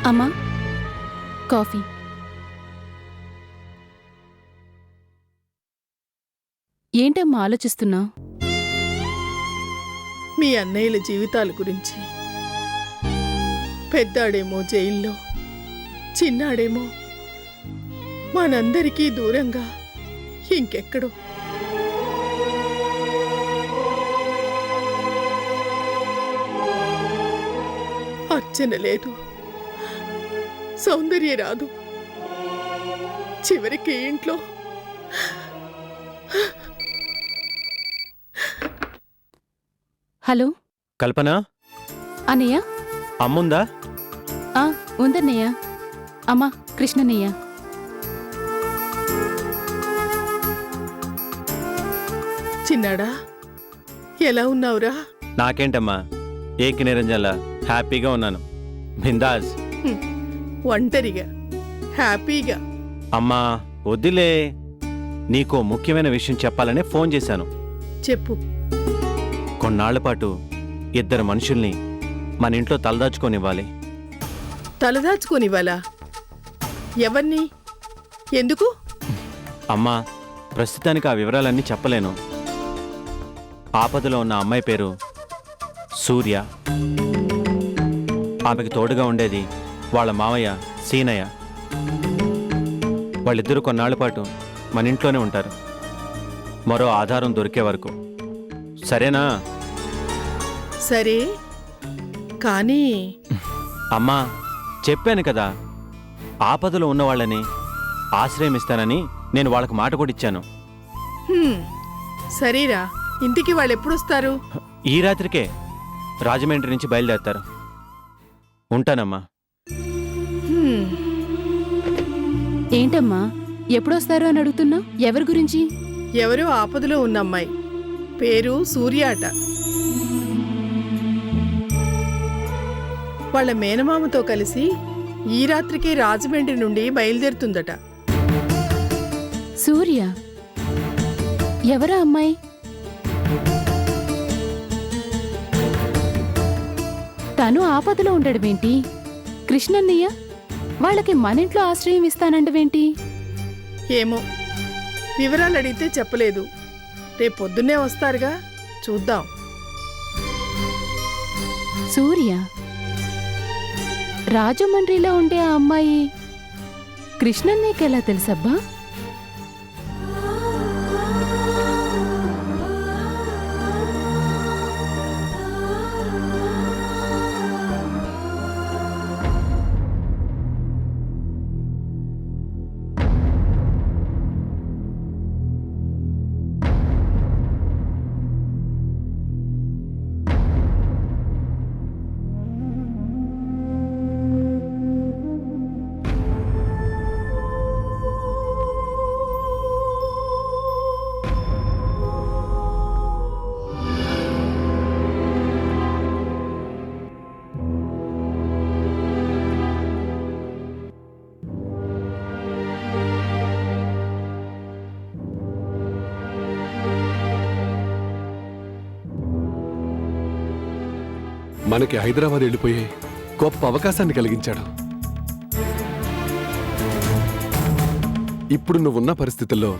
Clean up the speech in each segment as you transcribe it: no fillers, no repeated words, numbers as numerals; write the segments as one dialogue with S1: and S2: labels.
S1: అమ్మా, కాఫీ. ఏంటమ్మా ఆలోచిస్తున్నావు?
S2: మీ అన్నయ్యల జీవితాల గురించి. పెద్దాడేమో జైల్లో, చిన్నాడేమో మనందరికీ దూరంగా ఇంకెక్కడో. అర్చన లేదు, సౌందర్య రాదు, చివరికి ఇంట్లో
S1: హలో
S3: కల్పన,
S1: అన్నయ్య.
S3: అమ్ముందా?
S1: ఉందన్నయ్య. అమ్మా, కృష్ణన్నయ్య.
S2: చిన్నాడా, ఎలా ఉన్నావురా?
S3: నాకేంటమ్మా, ఏకి నిరంజన్లా హ్యాపీగా ఉన్నాను. బిందాస్.
S2: ఒంటరిగా హ్యాపీగా?
S3: అమ్మా వద్దులే, నీకో ముఖ్యమైన విషయం చెప్పాలనే ఫోన్ చేశాను.
S2: చెప్పు.
S3: కొన్నాళ్ల పాటు ఇద్దరు మనుషుల్ని మన ఇంట్లో తలదాచుకోనివ్వాలి.
S2: తలదాచుకోనివ్వాలా? ఎవరిని? ఎందుకు?
S3: అమ్మా, ప్రస్తుతానికి ఆ వివరాలన్నీ చెప్పలేను. ఆపదలో ఉన్న అమ్మాయి పేరు సూర్య. ఆమెకు తోడుగా ఉండేది వాళ్ళ మావయ్య సీనయ్య. వాళ్ళిద్దరూ కొన్నాళ్ల పాటు మన ఇంట్లోనే ఉంటారు, మరో ఆధారం దొరికే వరకు. సరేనా?
S2: సరే, కానీ
S3: అమ్మా, చెప్పాను కదా, ఆపదలో ఉన్న వాళ్ళని ఆశ్రయమిస్తానని నేను వాళ్ళకు మాట కూడా ఇచ్చాను.
S2: సరేరా, ఇంటికి వాళ్ళు ఎప్పుడొస్తారు?
S3: ఈ రాత్రికే రాజమండ్రి నుంచి బయలుదేరతారు. ఉంటానమ్మా.
S1: ఏంటమ్మా, ఎప్పుడొస్తారు అని అడుగుతున్నావు? ఎవరి గురించి?
S2: ఎవరో ఆపదలో ఉన్న అమ్మాయి పేరు సూర్య అట. వాళ్ళ మేనమామతో కలిసి ఈ రాత్రికి రాజమండ్రి నుండి బయలుదేరుతుందట.
S1: సూర్య? ఎవరా అమ్మాయి? తను ఆపదలో ఉండడమేంటి? కృష్ణన్నయ్య వాళ్ళకి మన ఇంట్లో ఆశ్రయం ఇస్తానండవేంటి?
S2: ఏమో, వివరాలు అడిగితే చెప్పలేదు. రేపొద్దున్నే వస్తారుగా, చూద్దాం.
S1: సూర్య? రాజమండ్రిలో ఉండే ఆ అమ్మాయి కృష్ణన్నయ్యకెలా తెలుసబ్బా?
S4: మనకి హైదరాబాద్ వెళ్ళిపోయే గొప్ప అవకాశాన్ని కలిగించాడు. ఇప్పుడు నువ్వున్న పరిస్థితుల్లో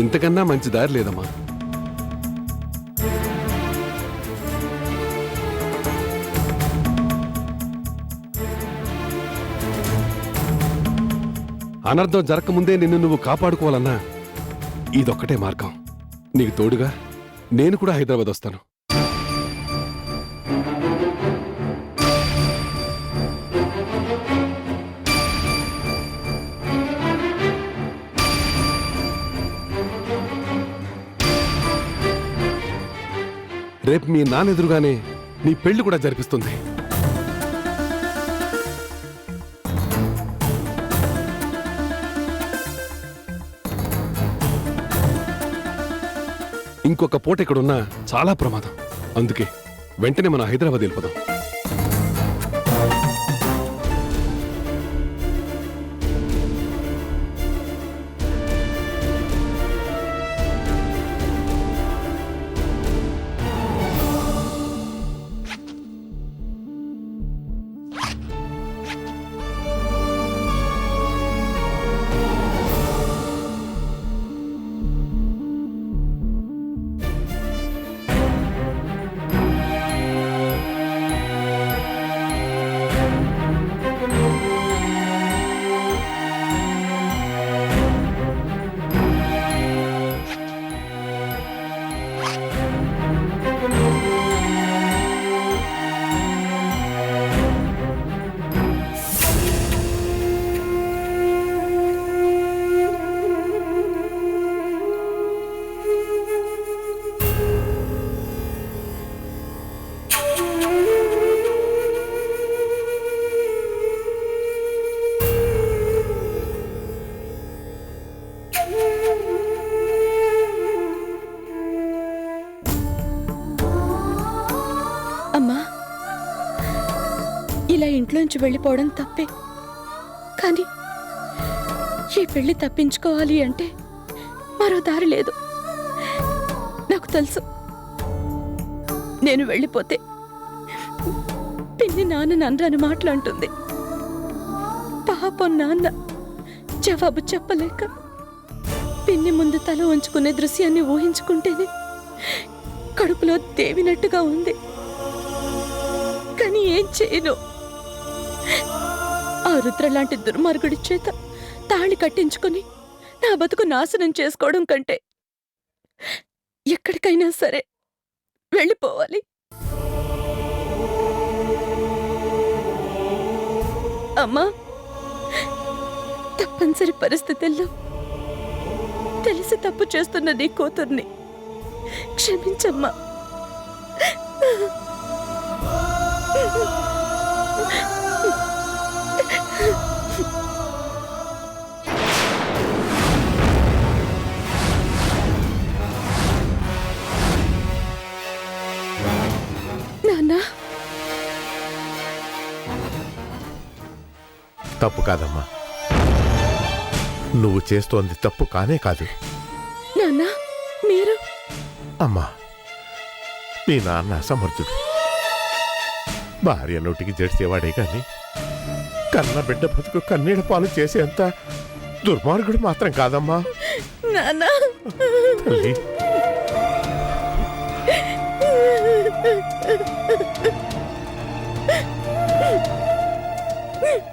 S4: ఇంతకన్నా మంచి దారి లేదమ్మా. అనర్థం జరగకముందే నిన్ను నువ్వు కాపాడుకోవాలన్నా ఇదొక్కటే మార్గం. నీకు తోడుగా నేను కూడా హైదరాబాద్ వస్తాను. రేపు మీ నాన్న ఎదురుగానే నీ పెళ్లి కూడా జరిపిస్తుంది. ఇంకొక పూట ఇక్కడున్నా చాలా ప్రమాదం. అందుకే వెంటనే మనం హైదరాబాద్ వెళ్ళిపోదాం.
S5: ఇలా ఇంట్లోంచి వెళ్ళిపోవడం తప్పే. కానీ ఈ పెళ్లి తప్పించుకోవాలి అంటే మరో దారి లేదు. నాకు తెలుసు, నేను వెళ్ళిపోతే పిన్ని నాన్న నన్ను మాట్లాడుతుంది. పాపం నాన్న జవాబు చెప్పలేక పిన్ని ముందు తల ఉంచుకునే దృశ్యాన్ని ఊహించుకుంటేనే కడుపులో దేవినట్టుగా ఉంది. కానీ ఏం చేయను. ఆ రుద్ర లాంటి దుర్మార్గుడి చేత తాళి కట్టించుకుని నా బతుకు నాశనం చేసుకోవడం కంటే ఎక్కడికైనా సరే వెళ్ళిపోవాలి. అమ్మా, తప్పనిసరి పరిస్థితుల్లో తెలిసి తప్పు చేస్తున్న నీ కూతుర్ని క్షమించమ్మా. నాన్నా,
S6: తప్పు కాదమ్మా, నువ్వు చేస్తోంది తప్పు కానే కాదు.
S5: నాన్నా, మీరు
S6: అమ్మా, మీ నాన్న అసమర్థుడు. భార్య నోటికి జడిసేవాడే కాని కన్న బిడ్డ బతుకు కన్నీళ్ళ పాలు చేసేంత దుర్మార్గుడు మాత్రం కాదమ్మా.
S5: నాన్నా,
S6: తల్లి,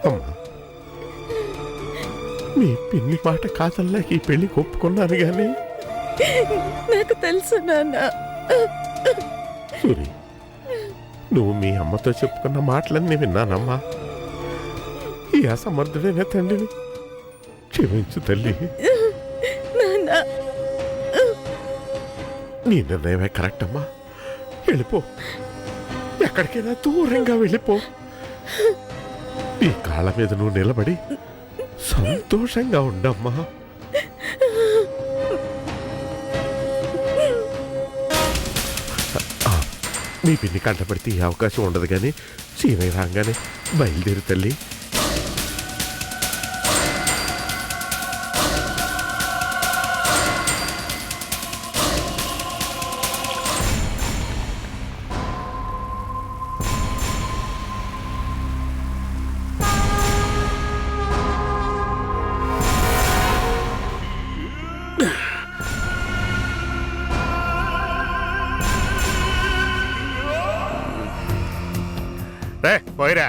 S6: అమ్మా, మీ పిన్ని మాట కాదల్లాకి ఈ పెళ్లి ఒప్పుకున్నాను గాని.
S5: నాకు తెలుసు నాన్నా.
S6: సూరి, నువ్వు మీ అమ్మతో చెప్పుకున్న మాటలన్నీ విన్నానమ్మా. ఈ అసమర్థుడైన తండ్రిని క్షమించు తల్లి.
S5: నాన్నా,
S6: నీ నిర్ణయమే కరెక్ట్ అమ్మా. వెళ్ళిపో, ఎక్కడికైనా దూరంగా వెళ్ళిపో. నీ కాళ్ళ మీద నువ్వు నిలబడి సంతోషంగా ఉండమ్మా. నీ పిన్ని కంటపడితే ఈ అవకాశం ఉండదు కానీ సీనయ్య రాగానే బయలుదేరు తల్లి. పోయిరా.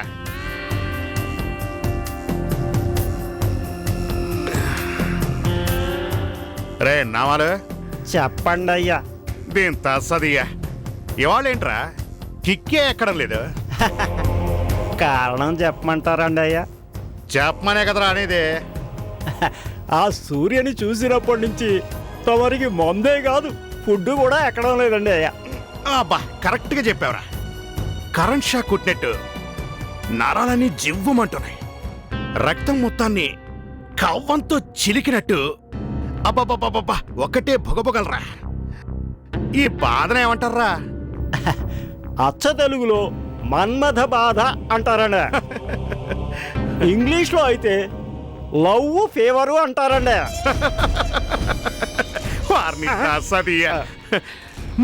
S6: రే నామాలు
S7: చెప్పండి అయ్యా.
S6: దీని తస్సదియ్యా, ఇవాళేంట్రా కిక్కే ఎక్కడం లేదు?
S7: కారణం చెప్పమంటారండి అయ్యా?
S6: చెప్పమనే కదరా అనేది.
S7: ఆ సూర్యుని చూసినప్పటి నుంచి తమరికి మందే కాదు ఫుడ్ కూడా ఎక్కడం లేదండి అయ్యా.
S6: అబ్బా, కరెక్ట్గా చెప్పావురా. కరెంట్ షాక్ కొట్టినట్టు నరాలన్నీ జివ్వమంటున్నాయి. రక్తం మొత్తాన్ని కవ్వంతో చిలికినట్టు అబ్బబ్బబ్బబ్బా ఒకటే భొగబొగలరా. ఈ బాధను ఏమంటారా?
S7: అచ్చ తెలుగులో మన్మథ బాధ అంటారండి. ఇంగ్లీష్లో అయితే లవ్ ఫీవరు అంటారండి.
S6: వారిని తస్సదియ్యా.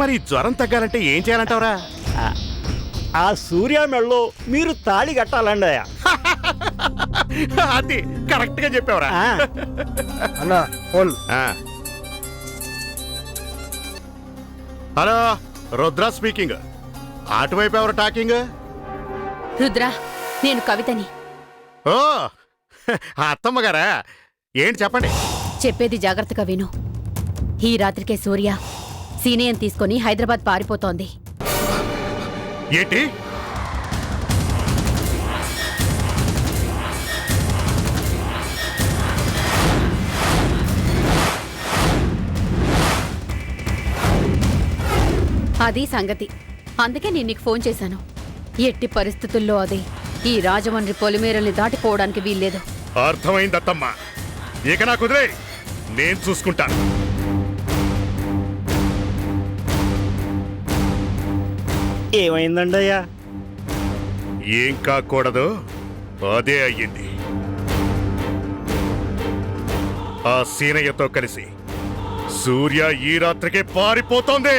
S6: మరి జ్వరం తగ్గాలంటే ఏం చేయాలంటావురా?
S7: ఆ సూర్య మెళ్ళలో మీరు తాళి కట్టాలండి.
S6: అది కరెక్ట్ గా చెప్పావురా.
S7: అన్నా ఫోన్.
S6: Hello, Rudra speaking. అటువైపు ఎవరు టాకింగ్?
S1: రుద్రా, నేను కవితని.
S6: ఓ, అత్తమ్మ గారా? ఏంటి చెప్పండి.
S1: చెప్పేది జాగ్రత్తగా విను. ఈ రాత్రికే సూర్య సీనియం తీసుకొని హైదరాబాద్ పారిపోతోంది.
S6: ఏంటి?
S1: అది సంగతి. అందుకే నేను నీకు ఫోన్ చేశాను. ఎట్టి పరిస్థితుల్లో అది ఈ రాజమండ్రి పొలిమేరల్ని దాటిపోవడానికి వీల్లేదు.
S6: అర్థమైందత్తమ్మా. ఇక నా కుదిరే, నేను చూసుకుంటాను.
S7: ఏమైందండి అయ్యా?
S6: ఏం కాకూడదు అదే అయ్యింది. ఆ సీనయ్యతో కలిసి సూర్య ఈ రాత్రికే పారిపోతోంది.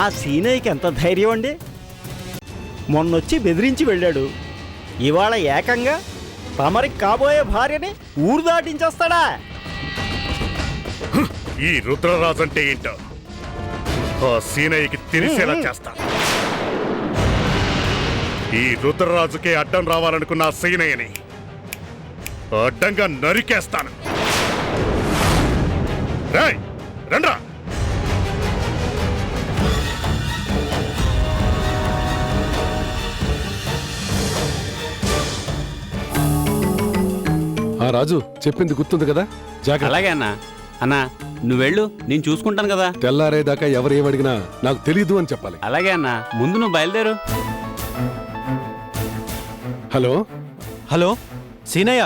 S7: ఆ సీనయ్యకి ఎంత ధైర్యం అండి! మొన్నొచ్చి బెదిరించి వెళ్ళాడు. ఇవాళ ఏకంగా తమరికి కాబోయే భార్యని ఊరు దాటించేస్తాడా?
S6: ఈ రుద్రరాజు అంటే ఏంటో ఆ సీనయ్యకి తెలిసేలా చేస్తా. ఈ రుద్రరాజుకే అడ్డం రావాలనుకున్న ఆ సీనయ్యని అడ్డంగా నరికేస్తాను. రేయ్, రండ్రా.
S4: ఆ రాజు చెప్పింది గుర్తుంది కదా, జాగ్రత్త.
S8: అలాగే అన్నా. అన్నా నువ్వు వెళ్ళు, నేను చూసుకుంటాను కదా.
S4: తెల్లారేదాకా ఎవరు ఏమడిగినా నాకు తెలీదు అని చెప్పాలి.
S8: అలాగే అన్నా, ముందు నువ్వు బయలుదేరు.
S4: Hello
S3: hello Seenaiah,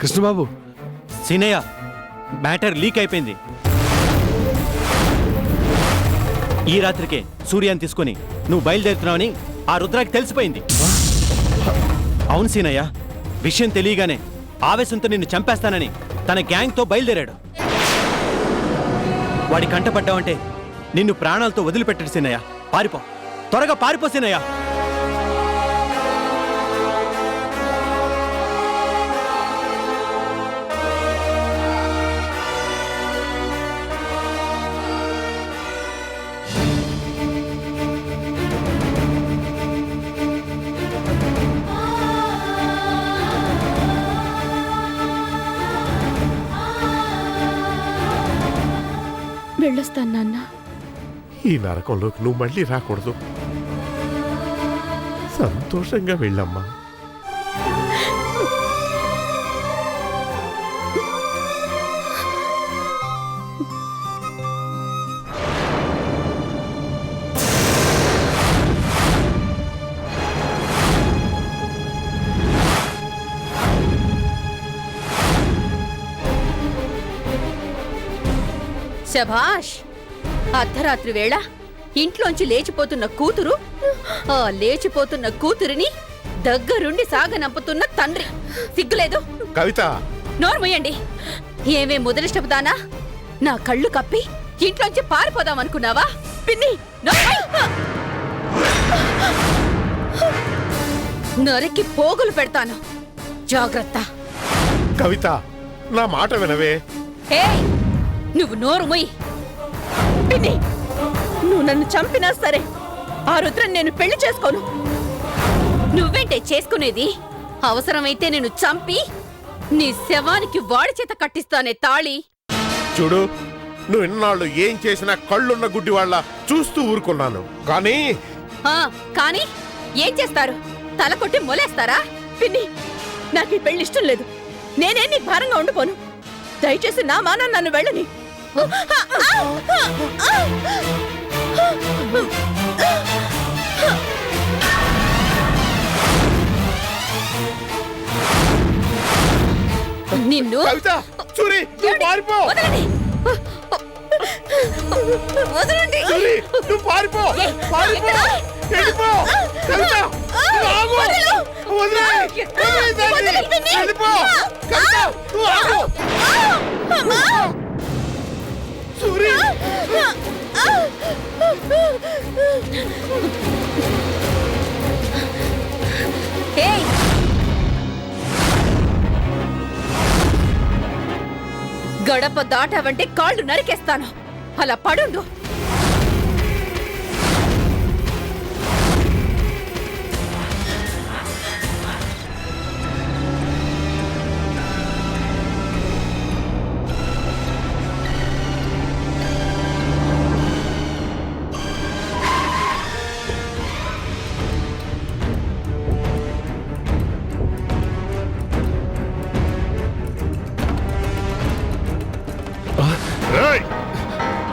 S4: Krishnababu,
S3: Seenaiah, matter leak అయిపోయింది. ఈ రాత్రికే సూర్యాన్ని తీసుకొని నువ్వు బయలుదేరుతున్నావని ఆ రుద్రాకి తెలిసిపోయింది. అవును సీనయ్య, విషయం తెలియగానే ఆవేశంతో నిన్ను చంపేస్తానని తన గ్యాంగ్తో బయలుదేరాడు. వాడి కంటపడ్డావంటే నిన్ను ప్రాణాలతో వదిలిపెట్టడు సీనయ్య. పారిపో, త్వరగా పారిపో సీనయ్య.
S5: వెళ్ళొస్తాను నాన్న.
S6: ఈ నరకంలోకి నువ్వు మళ్ళీ రాకూడదు. సంతోషంగా వెళ్ళమ్మా.
S1: శభాష్! అర్ధరాత్రి వేళ ఇంట్లోంచి లేచిపోతున్న కూతురు, ఆ లేచిపోతున్న కూతురిని దగ్గరుండి సాగనంపుతున్న తండ్రి. సిగ్గులేదు?
S6: కవిత,
S1: నోర్మయ్యండి. ఏమే మొదలిష్టపుదానా? నా కళ్ళు కప్పి ఇంట్లోంచి పారిపోదామనుకున్నావా? పిన్ని, నరికి పోగులు పెడతాను. జాగ్రత్త.
S6: కవిత, నా మాట వినవే.
S1: ఏయ్, నువ్వు నోరు మొయ్. పిన్ని, నువ్వు నన్ను చంపినా సరే ఆ రుద్రని నేను పెళ్లి చేసుకోను. నువ్వేంటే చేసుకునేది? అవసరమైతే నేను చంపి నీ శవానికి వాడి చేత కట్టిస్తానే తాళి.
S6: చూడు, నువ్వు ఇన్నాళ్ళు ఏం చేసినా కళ్ళున్న గుడ్డి వాళ్ళ చూస్తూ ఊరుకున్నాను. కానీ
S1: కానీ ఏం చేస్తారు? తల కొట్టి మొలేస్తారా? పిన్ని, నాకు ఈ పెళ్లి ఇష్టం లేదు. నేనే నీకు భారంగా ఉండిపోను. దయచేసి నా మాన నన్ను వెళ్ళని. నిన్ను
S6: కవిత, సూరి, నువ్వు పారిపో.
S1: వదలండి. వదలండి.
S6: సూరి, నువ్వు పారిపో. పారిపో. వెళ్ళిపో. కవిత, నువ్వు ఆగు. వదిలేయ్. వదిలేయ్ దాన్ని. వెళ్ళిపో. కవిత, నువ్వు ఆగు. సూరి.
S1: ఏయ్, గడప దాటావంటే కాళ్ళు నరికేస్తాను. అలా పడుండు.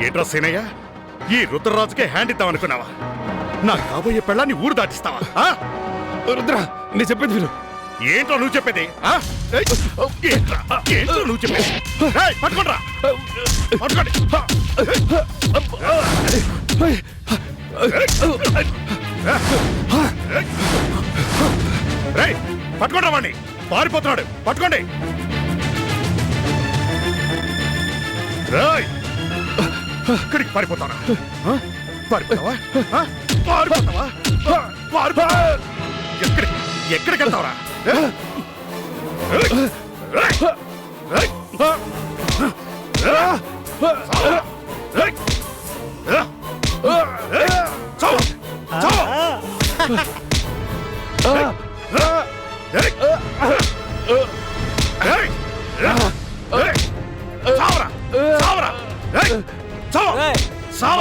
S6: ఏంట్రా సీనయ్య, ఈ రుద్రరాజుకే హ్యాండ్ ఇద్దామనుకున్నావా? నా కాబోయే పెళ్ళాన్ని ఊరు దాటిస్తావా?
S4: రుద్ర, నేను చెప్పేది విను.
S6: ఏంట్రా నువ్వు చెప్పేది? ఏంట్రా నువ్వు చెప్పేది? పట్టుకోండి. రేయ్, పట్టుకోండి వాడిని, పారిపోతున్నాడు, పట్టుకోండి. రేయ్, ఇక్కడికి పారిపోతానా? పారిపోతావా? పారిపోతావా? ఎక్కడికి వెళ్తావరా?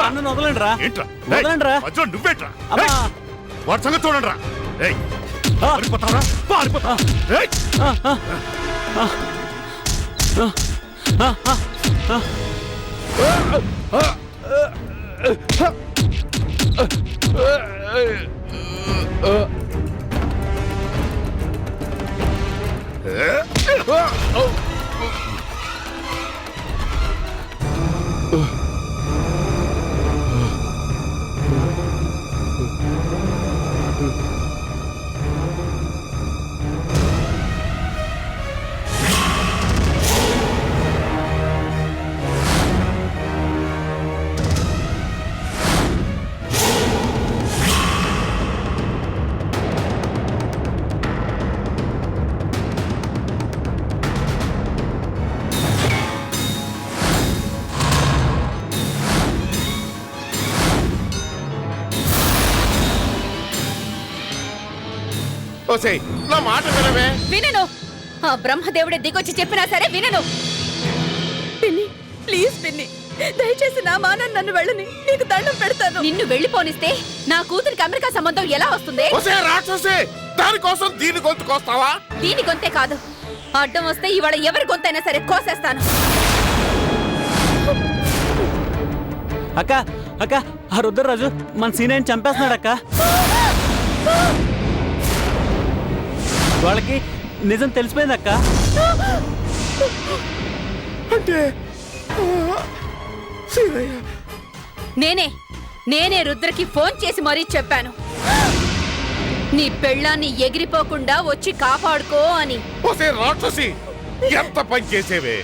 S8: అన్నను వదలండి రా. వదలండి రా.
S6: నువ్వేట్రా?
S8: అబ్బా.
S6: వాడి సంగతి చూడండి రా. పారిపోతావరా? పారిపోతా. నా మాట వినవే?
S1: వినను. ఆ బ్రహ్మదేవుడే దిగొచ్చి చెప్పినా సరే వినను.
S5: పిన్ని ప్లీజ్ పిన్ని, దయచేసి నా మానని నన్ను వెళ్ళని, నీకు దండం పెడతాను.
S1: నిన్ను వెళ్ళిపోనిస్తే నా కూతురికి అమెరికా సంబంధం ఎలా వస్తుంది?
S6: రాక్షసి, దానికోసం దీని గొంతు కోస్తావా?
S1: దీని గొంతే కాదు, అడ్డం వస్తే ఇవాళ ఎవరి గొంతైనా సరే కోసేస్తాను.
S8: అక్క అక్క, ఆ రుద్రరాజు మన సీనయ్యని చంపేస్తున్నాడు అక్క. వాళ్ళకి నిజం తెలిసిపోయింది అక్క.
S6: అంటే
S1: నేనే రుద్రకి ఫోన్ చేసి మరీ చెప్పాను, నీ పెళ్ళాన్ని ఎగిరిపోకుండా వచ్చి కాపాడుకో అని.
S6: రాక్షసి, ఎంత పని చేసేవే?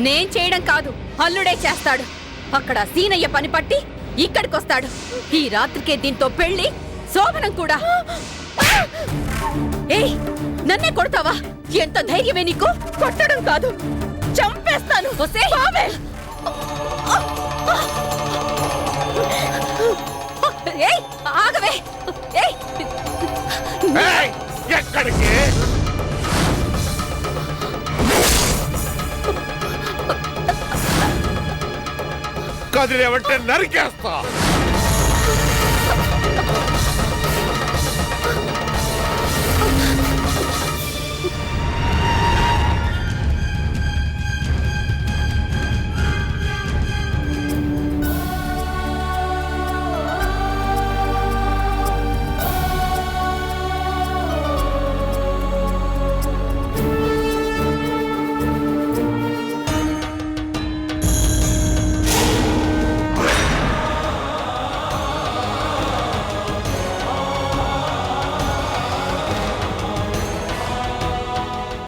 S1: నేను చేయడం కాదు, అల్లుడే చేస్తాడు. అక్కడ సీనయ్య పని పట్టి ఇక్కడికొస్తాడు. ఈ రాత్రికే దీంతో పెళ్లి, శోభనం కూడా. ఏయ్, నన్నే కొడతావా? ఎంత ధైర్యమే నీకు?
S5: కొట్టడం కాదు, చంపేస్తాను.
S1: ఏయ్, ఆగవే. ఏయ్,
S6: ఎక్కడికి? కదిలేవంటే నరికేస్తా.